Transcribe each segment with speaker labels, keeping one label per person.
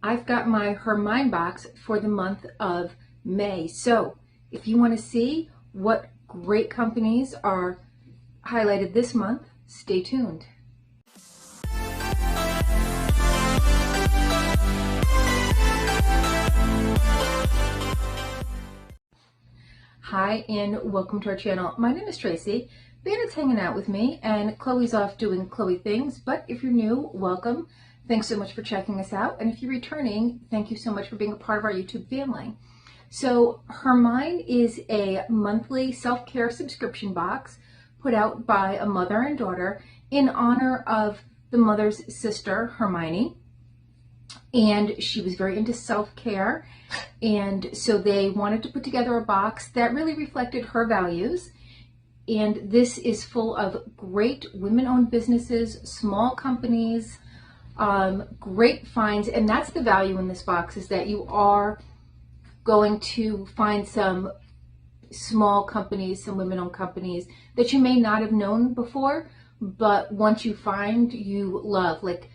Speaker 1: I've got my HerMine box for the month of May. So if you want to see what great companies are highlighted this month, stay tuned. Hi and welcome to our channel. My name is Tracey. Bandit's hanging out with me and Chloe's off doing Chloe things, but if you're new, welcome. Thanks so much for checking us out. And if you're returning, thank you so much for being a part of our YouTube family. So HerMine is a monthly self-care subscription box put out by a mother and daughter in honor of the mother's sister, Hermione. And she was very into self-care. And so they wanted to put together a box that really reflected her values. And this is full of great women-owned businesses, small companies, great finds. And that's the value in this box, is that you are going to find some small companies, some women-owned companies that you may not have known before, but once you find, you love. Like,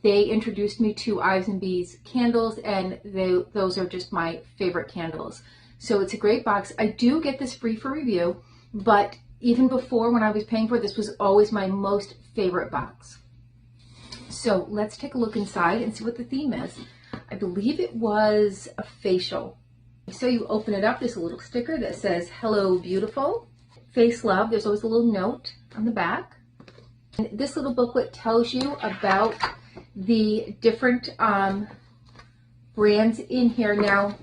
Speaker 1: they introduced me to Ives and Bees candles, and those are just my favorite candles. So it's a great box. I do get this free for review, but even before, when I was paying for it, this was always my most favorite box. So let's take a look inside and see what the theme is. I believe it was a facial. So you open it up, there's a little sticker that says, "Hello, beautiful. Face love." There's always a little note on the back. And this little booklet tells you about the different brands in here. Now,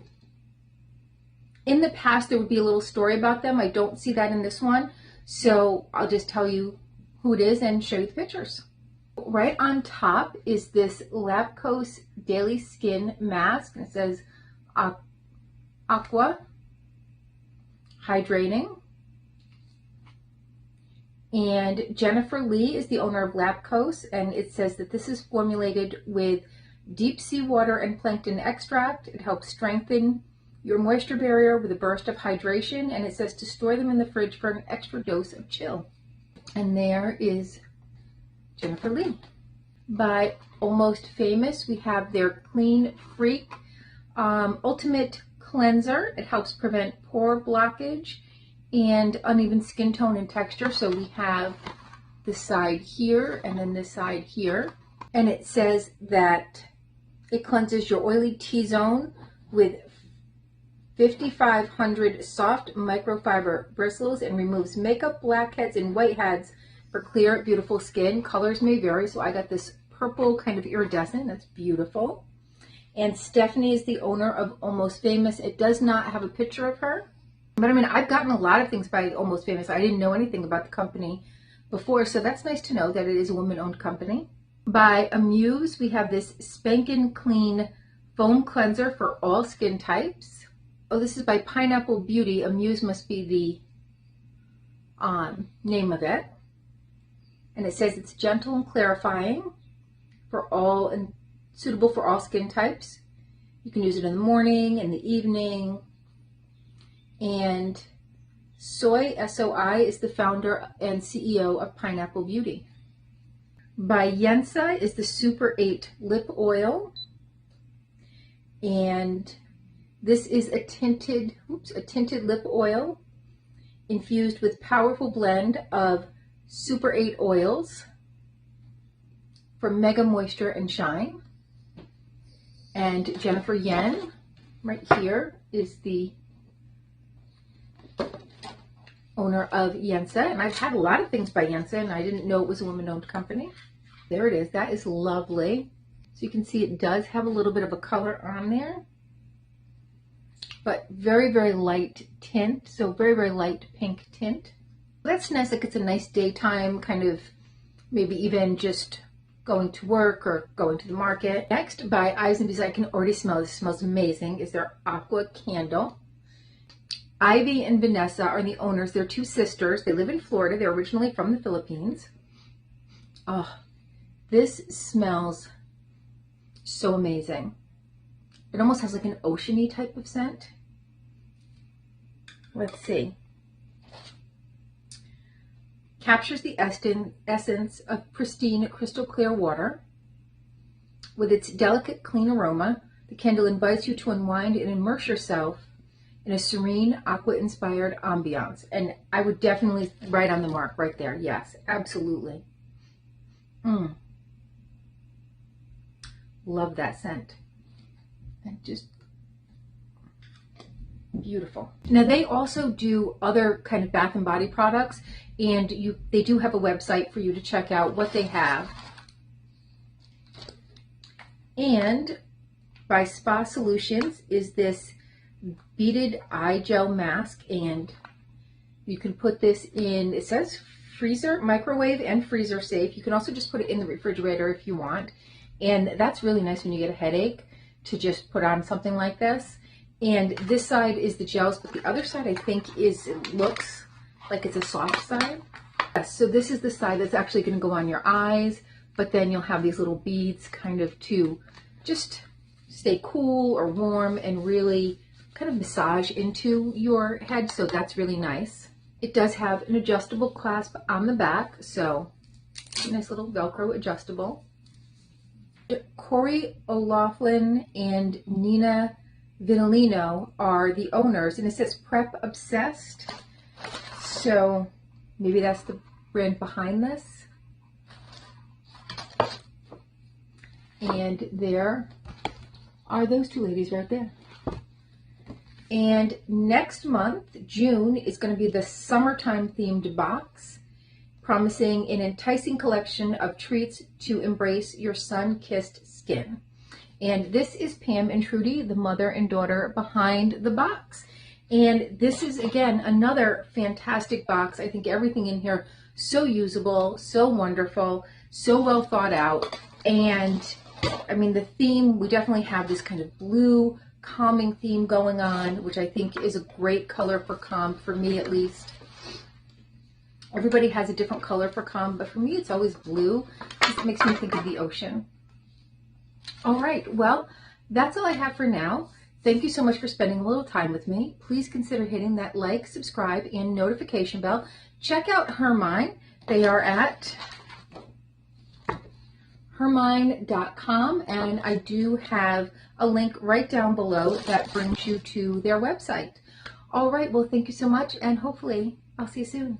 Speaker 1: in the past, there would be a little story about them. I don't see that in this one. So I'll just tell you who it is and show you the pictures. Right on top is this Labco's Daily Skin Mask. It says Aqua Hydrating. And Jennifer Lee is the owner of Labco's, and it says that this is formulated with deep sea water and plankton extract. It helps strengthen your moisture barrier with a burst of hydration, and it says to store them in the fridge for an extra dose of chill. And there is Jennifer Lee. By Almost Famous, we have their Clean Freak Ultimate Cleanser. It helps prevent pore blockage and uneven skin tone and texture. So we have this side here and then this side here. And it says that it cleanses your oily T-zone with 5,500 soft microfiber bristles and removes makeup, blackheads, and whiteheads for clear, beautiful skin. Colors may vary, so I got this purple kind of iridescent. That's beautiful. And Stephanie is the owner of Almost Famous. It does not have a picture of her. But I mean, I've gotten a lot of things by Almost Famous. I didn't know anything about the company before, so that's nice to know that it is a woman-owned company. By Amuse, we have this Spankin' Clean Foam Cleanser for all skin types. Oh, this is by Pineapple Beauty. Amuse must be the name of it. And it says it's gentle and clarifying for all and suitable for all skin types. You can use it in the morning, in the evening. And Soy, S-O-I, is the founder and CEO of Pineapple Beauty. By Yensa is the Super 8 Lip Oil. And this is a tinted lip oil infused with powerful blend of Super 8 oils for mega moisture and shine. And Jennifer Yen, right here, is the owner of Yensa, and I've had a lot of things by Yensa, and I didn't know it was a woman-owned company. There it is. That is lovely. So you can see it does have a little bit of a color on there, but very, very light tint. So very, very light pink tint. That's nice. Like, it's a nice daytime kind of, maybe even just going to work or going to the market. Next, by Ives and Bees, I can already smell this. It smells amazing, is their Aqua Candle. Ivy and Vanessa are the owners. They're two sisters. They live in Florida. They're originally from the Philippines. Oh, this smells so amazing. It almost has like an oceany type of scent. Let's see. captures the essence of pristine crystal clear water. With its delicate, clean aroma, the candle invites you to unwind and immerse yourself in a serene, aqua-inspired ambiance. And I would definitely right on the mark right there. Yes, absolutely. Love that scent. And just beautiful. Now they also do other kind of bath and body products, and they do have a website for you to check out what they have. And by Spa Solutions is this beaded eye gel mask, and you can put this in, it says freezer, microwave and freezer safe. You can also just put it in the refrigerator if you want. And that's really nice when you get a headache to just put on something like this. And this side is the gels, but the other side I think it looks like it's a soft side. Yes, so this is the side that's actually going to go on your eyes, but then you'll have these little beads kind of to just stay cool or warm and really kind of massage into your head. So that's really nice. It does have an adjustable clasp on the back, so nice little Velcro adjustable. Corey O'Loughlin and Nina Vitellino are the owners, and it says Prep Obsessed, so maybe that's the brand behind this. And there are those two ladies right there. And next month, June, is going to be the summertime themed box, promising an enticing collection of treats to embrace your sun-kissed skin. And this is Pam and Trudy, the mother and daughter behind the box. And this is, again, another fantastic box. I think everything in here so usable, so wonderful, so well thought out. And I mean, the theme, we definitely have this kind of blue, calming theme going on, which I think is a great color for calm, for me at least. Everybody has a different color for calm, but for me it's always blue. It makes me think of the ocean. All right, well, that's all I have for now. Thank you so much for spending a little time with me. Please consider hitting that like, subscribe, and notification bell. Check out HerMine. They are at HerMine.com, and I do have a link right down below that brings you to their website. All right, well, thank you so much, and hopefully I'll see you soon.